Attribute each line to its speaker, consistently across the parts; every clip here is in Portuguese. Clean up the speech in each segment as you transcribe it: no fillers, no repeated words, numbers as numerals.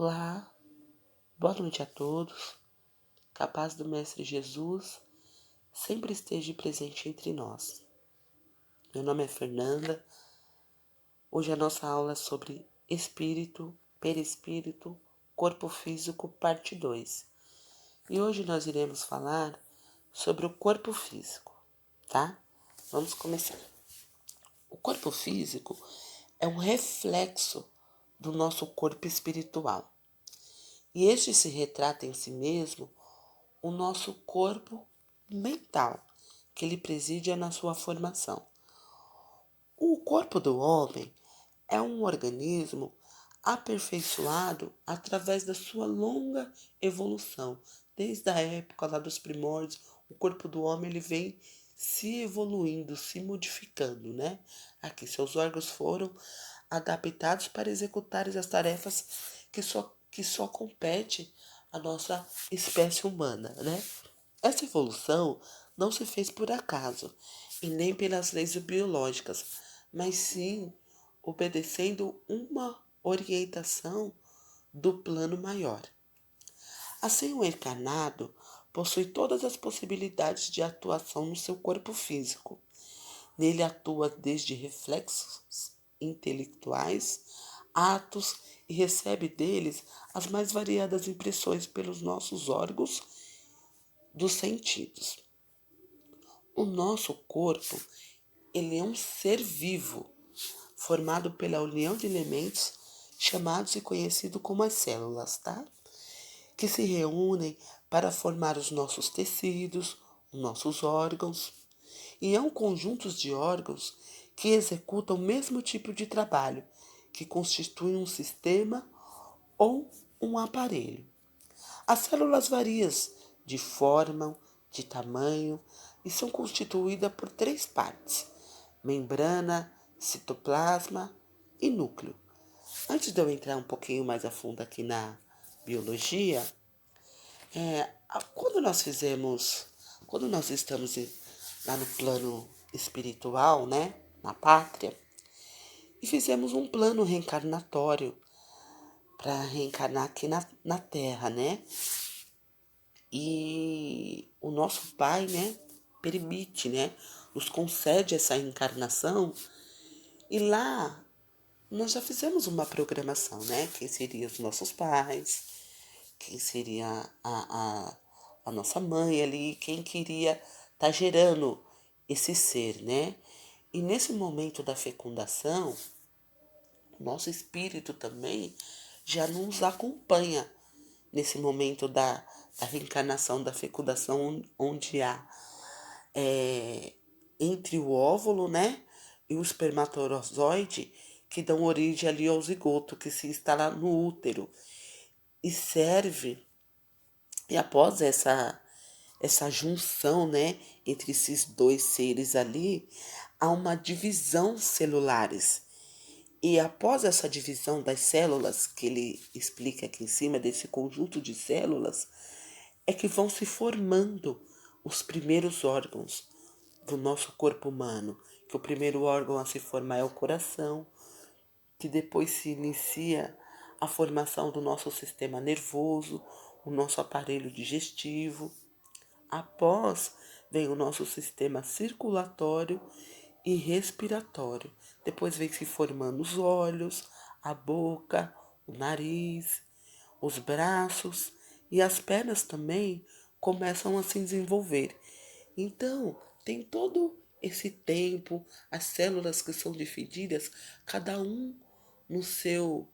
Speaker 1: Olá, boa noite a todos. Que a paz do Mestre Jesus sempre esteja presente entre nós. Meu nome é Fernanda. Hoje a nossa aula é sobre espírito, perispírito, corpo físico, parte 2. E hoje nós iremos falar sobre o corpo físico, tá? Vamos começar. O corpo físico é um reflexo do nosso corpo espiritual. E este se retrata em si mesmo o nosso corpo mental, que ele preside na sua formação. O corpo do homem é um organismo aperfeiçoado através da sua longa evolução. Desde a época lá dos primórdios, o corpo do homem ele vem se evoluindo, se modificando, né? Aqui seus órgãos foram adaptados para executar as tarefas que só compete a nossa espécie humana, né? Essa evolução não se fez por acaso e nem pelas leis biológicas, mas sim obedecendo uma orientação do plano maior. Assim, o encarnado possui todas as possibilidades de atuação no seu corpo físico. Nele atua desde reflexos intelectuais, atos e recebe deles as mais variadas impressões pelos nossos órgãos dos sentidos. O nosso corpo, ele é um ser vivo, formado pela união de elementos chamados e conhecidos como as células, tá? Que se reúnem para formar os nossos tecidos, os nossos órgãos. E é um conjunto de órgãos que executam o mesmo tipo de trabalho, que constituem um sistema ou um aparelho. As células variam de forma, de tamanho e são constituídas por 3 partes: membrana, citoplasma e núcleo. Antes de eu entrar um pouquinho mais a fundo aqui na biologia, quando nós estamos lá no plano espiritual, né, na pátria, e fizemos um plano reencarnatório para reencarnar aqui na Terra, né? E o nosso Pai, né, permite, né, nos concede essa encarnação. E lá nós já fizemos uma programação, né? Quem seriam os nossos pais, quem seria a nossa mãe ali, quem queria estar gerando esse ser, né? E nesse momento da fecundação, o nosso espírito também já nos acompanha nesse momento da reencarnação, da fecundação, onde há entre o óvulo, né, e o espermatozoide, que dão origem ali ao zigoto, que se instala no útero. E serve, e após essa junção, né, entre esses dois seres ali, há uma divisão celulares. E após essa divisão das células, que ele explica aqui em cima, desse conjunto de células, é que vão se formando os primeiros órgãos do nosso corpo humano. Que o primeiro órgão a se formar é o coração, que depois se inicia a formação do nosso sistema nervoso, o nosso aparelho digestivo. Após vem o nosso sistema circulatório e respiratório. Depois vem se formando os olhos, a boca, o nariz, os braços e as pernas também começam a se desenvolver. Então, tem todo esse tempo, as células que são divididas, cada um no seu,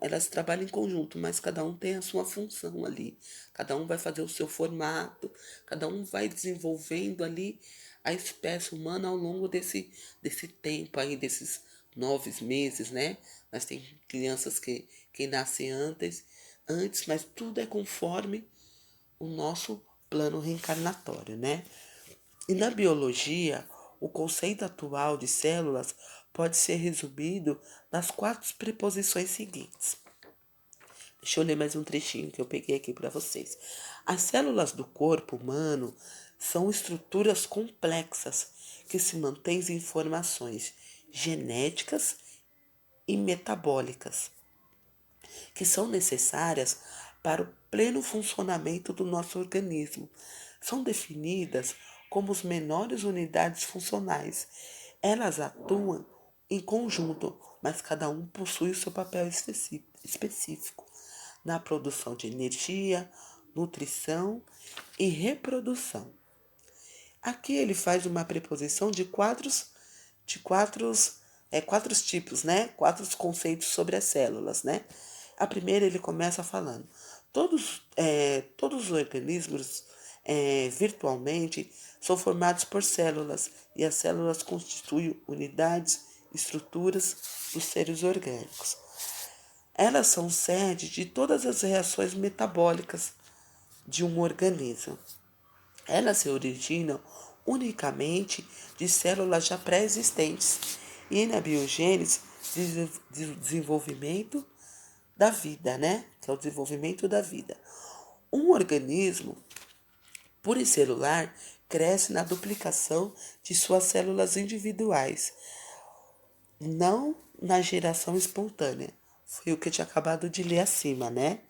Speaker 1: elas trabalham em conjunto, mas cada um tem a sua função ali. Cada um vai fazer o seu formato, cada um vai desenvolvendo ali a espécie humana ao longo desse tempo aí, desses 9 meses, né? Mas tem crianças que nascem antes, mas tudo é conforme o nosso plano reencarnatório, né? E na biologia, o conceito atual de células pode ser resumido nas 4 preposições seguintes. Deixa eu ler mais um trechinho que eu peguei aqui para vocês. As células do corpo humano são estruturas complexas que se mantêm em informações genéticas e metabólicas. que são necessárias para o pleno funcionamento do nosso organismo. São definidas como as menores unidades funcionais. Elas atuam em conjunto, mas cada um possui o seu papel específico na produção de energia, nutrição e reprodução. Aqui ele faz uma preposição quatro tipos, né? Quatro conceitos sobre as células, né? A primeira ele começa falando, todos os organismos virtualmente são formados por células e as células constituem unidades, estruturas dos seres orgânicos. Elas são sede de todas as reações metabólicas de um organismo. Elas se originam unicamente de células já pré-existentes e na biogênese, desenvolvimento da vida, né? Que é o desenvolvimento da vida. Um organismo pluricelular cresce na duplicação de suas células individuais, não na geração espontânea. Foi o que eu tinha acabado de ler acima, né?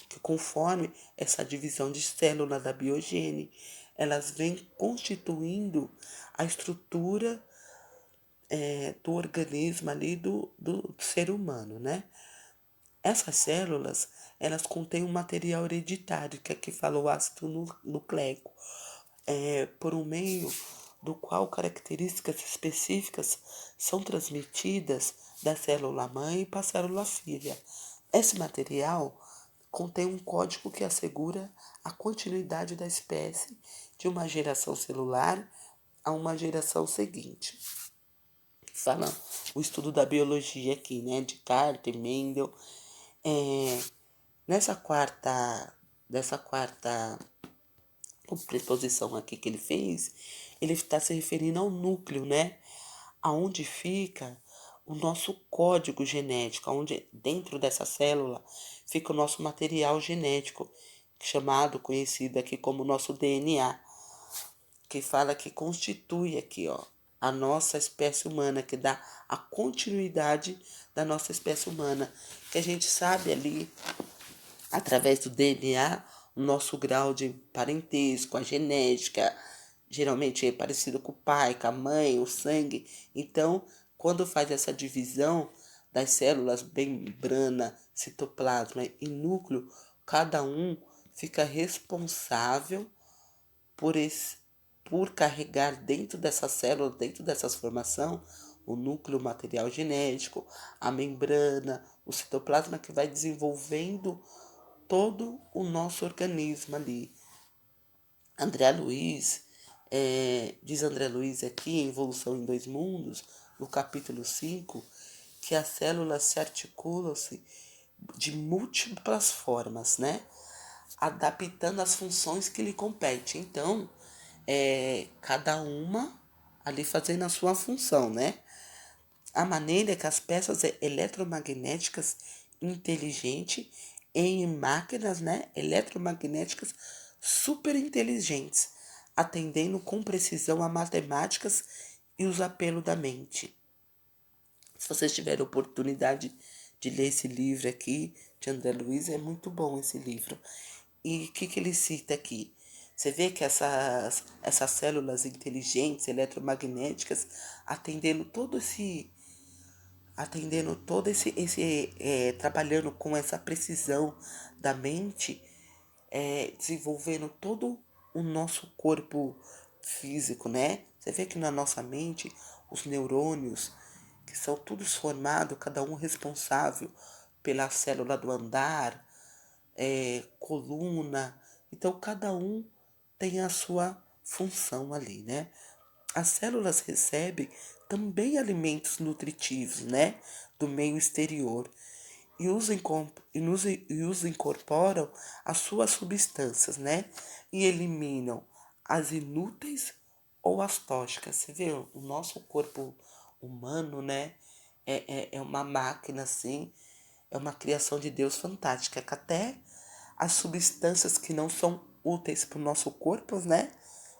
Speaker 1: Que conforme essa divisão de célula da biogênese, elas vêm constituindo a estrutura do organismo ali do ser humano, né? Essas células, elas contêm um material hereditário, que aqui fala o ácido nucleico, por um meio do qual características específicas são transmitidas da célula-mãe para a célula-filha. Esse material contém um código que assegura a continuidade da espécie de uma geração celular a uma geração seguinte. Fala o estudo da biologia aqui, né, de Carter, Mendel. Dessa quarta preposição aqui que ele está se referindo ao núcleo, né? Aonde fica o nosso código genético, onde dentro dessa célula fica o nosso material genético, conhecido aqui como nosso DNA, que fala que constitui aqui, ó, a nossa espécie humana, que dá a continuidade da nossa espécie humana, que a gente sabe ali, através do DNA, o nosso grau de parentesco, a genética, geralmente é parecido com o pai, com a mãe, o sangue. Então, quando faz essa divisão das células, membrana, citoplasma e núcleo, cada um fica responsável por carregar dentro dessa célula, dentro dessas formação, o núcleo, o material genético, a membrana, o citoplasma que vai desenvolvendo todo o nosso organismo ali. Diz André Luiz aqui, em Evolução em Dois Mundos, no capítulo 5, que as células se articulam-se de múltiplas formas, né? Adaptando as funções que lhe competem. Então, cada uma ali fazendo a sua função, né? A maneira que as peças eletromagnéticas inteligentes em máquinas, né, eletromagnéticas super inteligentes, atendendo com precisão a matemáticas e os apelos da mente. Se vocês tiverem oportunidade de ler esse livro aqui, de André Luiz, é muito bom esse livro. E o que ele cita aqui? Você vê que essas células inteligentes, eletromagnéticas, trabalhando com essa precisão da mente, desenvolvendo todo o nosso corpo físico, né? Você vê que na nossa mente, os neurônios, que são todos formados, cada um responsável pela célula do andar, coluna. Então, cada um tem a sua função ali, né? As células recebem também alimentos nutritivos, né? Do meio exterior e os incorporam às suas substâncias, né? E eliminam as inúteis ou as tóxicas. Você vê, o nosso corpo humano, né? É uma máquina, assim, é uma criação de Deus fantástica, que até as substâncias que não são úteis para o nosso corpo, né?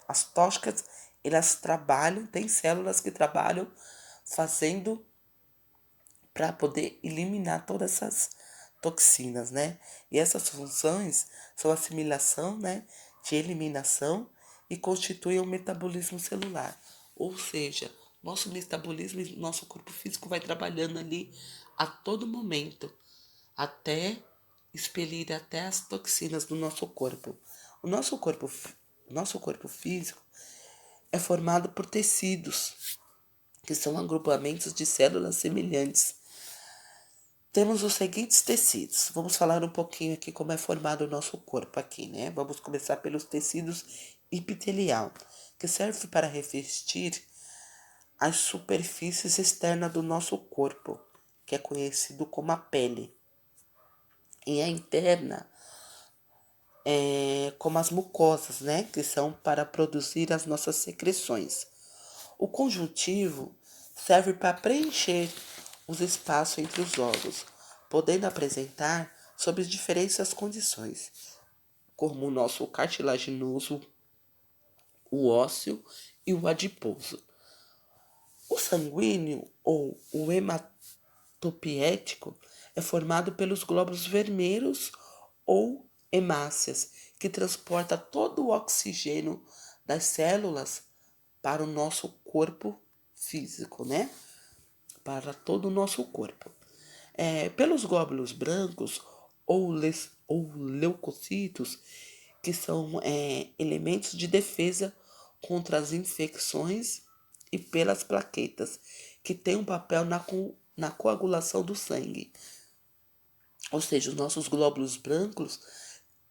Speaker 1: As tóxicas, elas trabalham, tem células que trabalham fazendo para poder eliminar toxinas, né? E essas funções são assimilação, né, de eliminação e constituem o metabolismo celular. Ou seja, nosso metabolismo e nosso corpo físico vai trabalhando ali a todo momento, até expelir até as toxinas do nosso corpo. O nosso corpo físico é formado por tecidos, que são agrupamentos de células semelhantes. Temos os seguintes tecidos. Vamos falar um pouquinho aqui como é formado o nosso corpo aqui, né? Vamos começar pelos tecidos epitelial, que serve para revestir as superfícies externas do nosso corpo, que é conhecido como a pele. E a interna como as mucosas, né? Que são para produzir as nossas secreções. O conjuntivo serve para preencher os espaços entre os órgãos, podendo apresentar sob diferentes condições, como o nosso cartilaginoso, o ósseo e o adiposo. O sanguíneo ou o hematopoético é formado pelos glóbulos vermelhos ou hemácias, que transporta todo o oxigênio das células para o nosso corpo físico, né? Para todo o nosso corpo. Pelos glóbulos brancos ou leucocitos, que são elementos de defesa contra as infecções, e pelas plaquetas, que têm um papel na coagulação do sangue. Ou seja, os nossos glóbulos brancos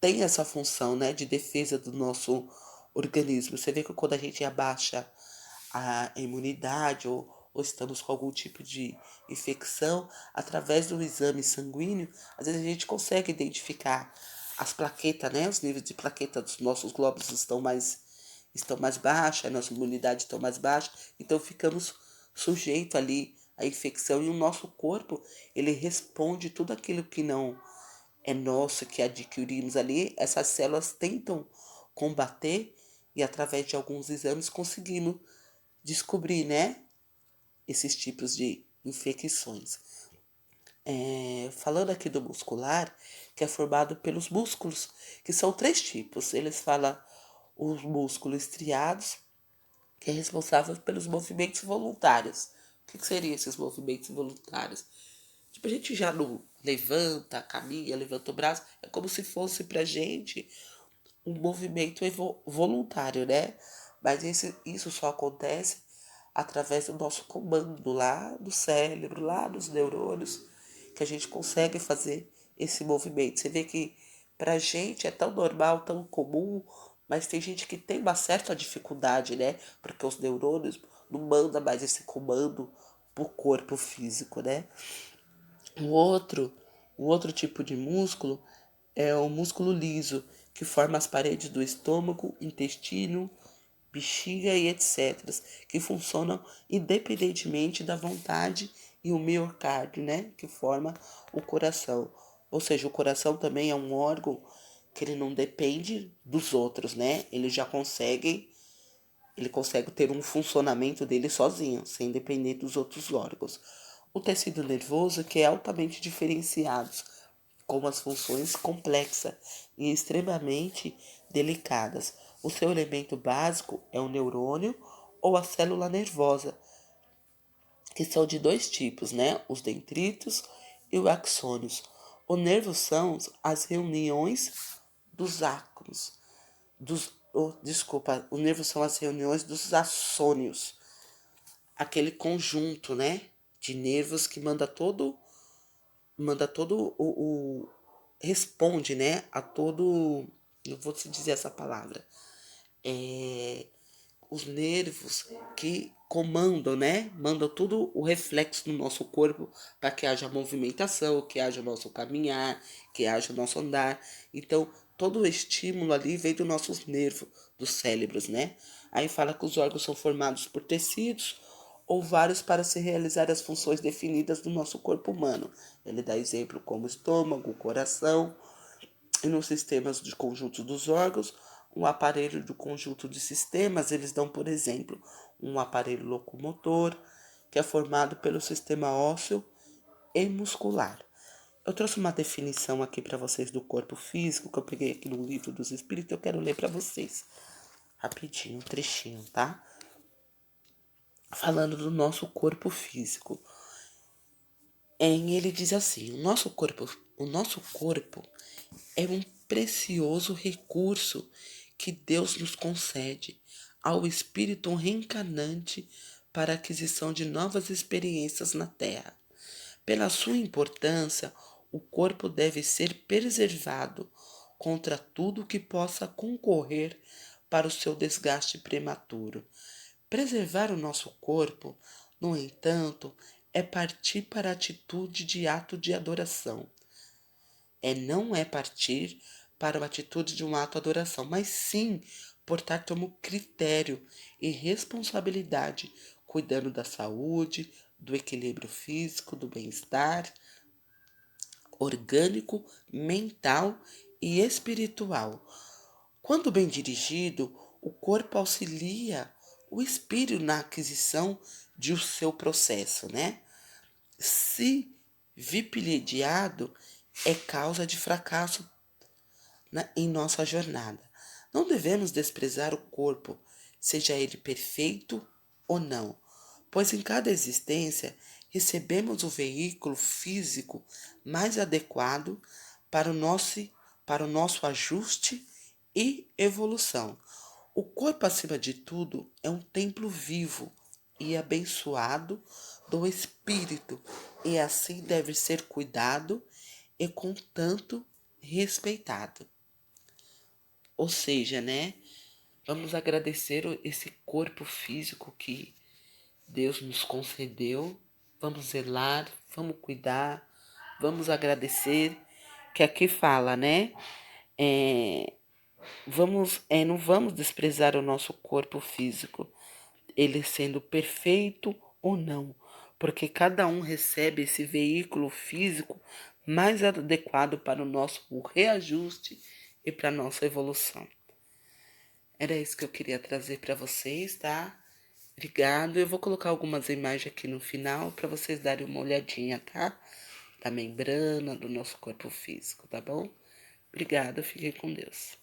Speaker 1: têm essa função, né, de defesa do nosso organismo. Você vê que quando a gente abaixa a imunidade ou estamos com algum tipo de infecção, através do exame sanguíneo, às vezes a gente consegue identificar as plaquetas, né? Os níveis de plaqueta dos nossos glóbulos estão mais baixos, a nossa imunidade está mais baixa, então ficamos sujeitos ali à infecção e o nosso corpo, ele responde tudo aquilo que não é nosso, que adquirimos ali, essas células tentam combater e através de alguns exames conseguimos descobrir, né, esses tipos de infecções. Falando aqui do muscular, que é formado pelos músculos, que são três tipos. Eles falam os músculos estriados, que é responsável pelos movimentos voluntários. O que seriam esses movimentos voluntários? Tipo, a gente já não levanta, caminha, levanta o braço, é como se fosse pra gente um movimento voluntário, né? Mas isso só acontece através do nosso comando lá do cérebro, lá dos neurônios, que a gente consegue fazer esse movimento. Você vê que pra gente é tão normal, tão comum, mas tem gente que tem uma certa dificuldade, né? Porque os neurônios não mandam mais esse comando pro corpo físico, né? O outro, o outro tipo de músculo é o músculo liso, que forma as paredes do estômago, intestino, bexiga e etc., que funcionam independentemente da vontade, e o miocárdio, né, que forma o coração. Ou seja, o coração também é um órgão que ele não depende dos outros, né? Ele consegue ter um funcionamento dele sozinho, sem depender dos outros órgãos. O tecido nervoso, que é altamente diferenciado, com as funções complexas e extremamente delicadas. O seu elemento básico é o neurônio ou a célula nervosa, que são de dois tipos, né? Os dendritos e os axônios. O nervo são as reuniões dos átomos, desculpa, o nervo são as reuniões dos axônios, aquele conjunto, né, de nervos que manda todo responde, né, a todo, não vou te dizer essa palavra, é, os nervos que comandam, né, mandam todo o reflexo no nosso corpo para que haja movimentação, que haja nosso caminhar, que haja nosso andar. Então, todo o estímulo ali vem dos nossos nervos, dos cérebros, né? Aí fala que os órgãos são formados por tecidos ou vários para se realizar as funções definidas do nosso corpo humano. Ele dá exemplo como estômago, coração, e nos sistemas de conjunto dos órgãos, um aparelho do conjunto de sistemas, eles dão, por exemplo, um aparelho locomotor, que é formado pelo sistema ósseo e muscular. Eu trouxe uma definição aqui para vocês do corpo físico, que eu peguei aqui no Livro dos Espíritos, eu quero ler para vocês. Rapidinho, um trechinho, tá? Falando do nosso corpo físico. Ele diz assim: o nosso corpo é um precioso recurso que Deus nos concede ao espírito reencarnante para a aquisição de novas experiências na Terra. Pela sua importância, o corpo deve ser preservado contra tudo que possa concorrer para o seu desgaste prematuro. Preservar o nosso corpo, no entanto, é partir para a atitude de ato de adoração. Não é partir para uma atitude de um ato de adoração, mas sim portar como critério e responsabilidade, cuidando da saúde, do equilíbrio físico, do bem-estar orgânico, mental e espiritual. Quando bem dirigido, o corpo auxilia o espírito na aquisição de o seu processo, né? Se vilipendiado, é causa de fracasso em nossa jornada. Não devemos desprezar o corpo, seja ele perfeito ou não, pois em cada existência recebemos o veículo físico mais adequado para o nosso ajuste e evolução. O corpo, acima de tudo, é um templo vivo e abençoado do espírito, e assim deve ser cuidado e, contanto, respeitado. Ou seja, né? Vamos agradecer esse corpo físico que Deus nos concedeu. Vamos zelar, vamos cuidar, vamos agradecer. Que aqui fala, né? Não vamos desprezar o nosso corpo físico, ele sendo perfeito ou não, porque cada um recebe esse veículo físico mais adequado para o nosso reajuste e para a nossa evolução. Era isso que eu queria trazer para vocês, tá? Obrigado. Eu vou colocar algumas imagens aqui no final para vocês darem uma olhadinha, tá? Da membrana do nosso corpo físico, tá bom? Obrigada, fiquem com Deus.